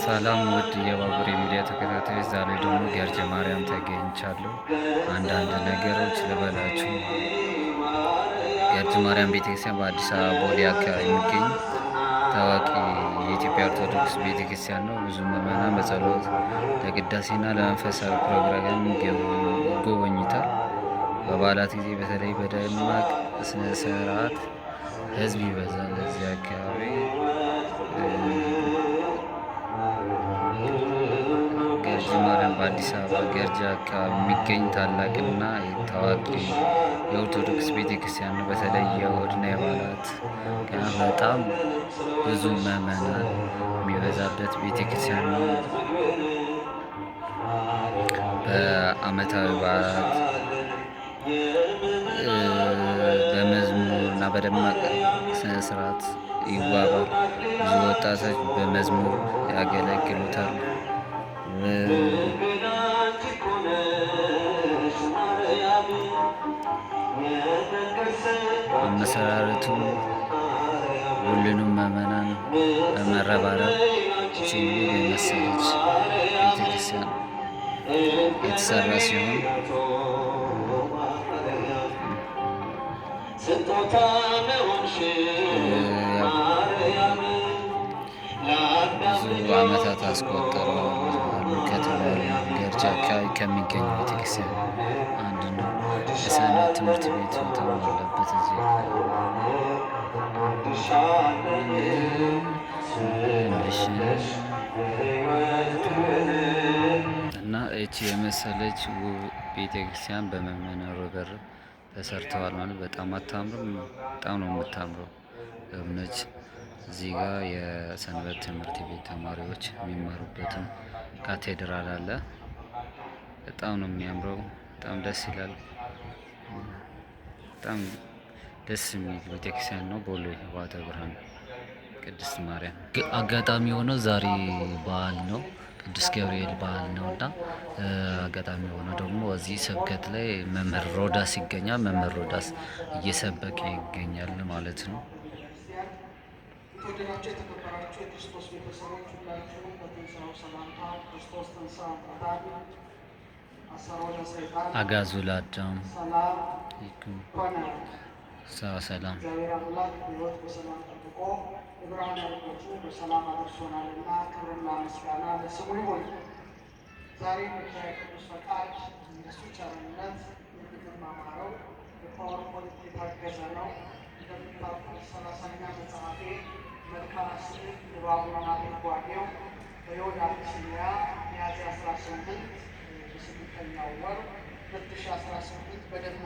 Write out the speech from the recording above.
ሰላም ውድ የባቡሬ ሚዲያ ተከታታዮች፣ ዛሬ ደግሞ ገርጂ ማርያም ተገኝቻለሁ። አንዳንድ ነገሮች ልበላችሁ። ገርጂ ማርያም ቤተክርስቲያን በአዲስ አበባ ቦሌ አካባቢ የሚገኝ ታዋቂ የኢትዮጵያ ኦርቶዶክስ ቤተክርስቲያን ነው። ብዙ ምዕመናን በጸሎት ለቅዳሴና ለመንፈሳዊ ፕሮግራም ይጎበኙታል። በበዓላት ጊዜ በተለይ በደማቅ ስነ ስርዓት ህዝብ ይበዛል። እዚህ አካባቢ ገርጂ ማርያም በአዲስ አበባ ገርጂ አካባቢ የሚገኝ ታላቅና ታዋቂ የኦርቶዶክስ ቤተክርስቲያን ነው። በተለይ የእሁድና የበዓላት ቀናት በጣም ብዙ ምዕመናን የሚበዛበት ቤተክርስቲያን ነው። በዓመታዊ በዓላት በመዝሙር እና በደማቅ ስነ ስርዓት ይዋባል። ብዙ ወጣቶች በመዝሙር ያገለግሉታል። አመሰራረቱ ሁሉንም ምዕመናን በመረባረብ ችሉ የመሰለች ቤተክርስቲያን የተሰራ ሲሆን ብዙ ዓመታት አስቆጥረዋል ከተባሉ ገርጂ አካባቢ ከሚገኙ ቤተክርስቲያን አንዱ ነው። የሰንበት ትምህርት ቤት ተሞላበት እዚህ እና እቺ የመሰለች ውብ ቤተክርስቲያን በምዕመናን ርብርብ ተሰርተዋል። ማለት በጣም አታምርም? በጣም ነው የምታምረው። እብነች እዚህ ጋር የሰንበት ትምህርት ቤት ተማሪዎች የሚማሩበትም ካቴድራል አለ። በጣም ነው የሚያምረው። በጣም ደስ ይላል። በጣም ደስ የሚል ቤተክርስቲያን ነው። ቦሌ ዋተ ብርሃን ቅድስት ማርያም አጋጣሚ ሆነው ዛሬ በዓል ነው፣ ቅዱስ ገብርኤል በዓል ነው እና አጋጣሚ ሆነው ደግሞ እዚህ ስብከት ላይ መምህር ሮዳስ ይገኛል። መምህር ሮዳስ እየሰበከ ይገኛል ማለት ነው። የተከበራችሁ የክርስቶስ ቤተሰቦች ሁላችሁ በትንሣኤው ሰላምታ ክርስቶስ ተንሥአ እሙታን አሰሮ ለሰይጣን አግዓዞ ለአዳም ሰላም ሆነ። ሰላም እግዚአብሔር አምላክ ሕይወት በሰላም ጠብቆ የብርሃን ልጆቹ በሰላም አድርሶናልና ክብርና ምስጋና ለስሙ ይሁን። ዛሬ በእግዚአብሔር ቅዱስ ፈቃድ የእሱ ቸርነት የምንማማረው በፓወርፖይንት የታገዘ ነው። እንደምታውቁት 30ኛ መጽሐፌ መልክዓ ስዕል የባቡርና ትርጓሜው በዮድ አቢሲኒያ ሚያዝያ 18 በ8ኛው ወር 2018 በደመ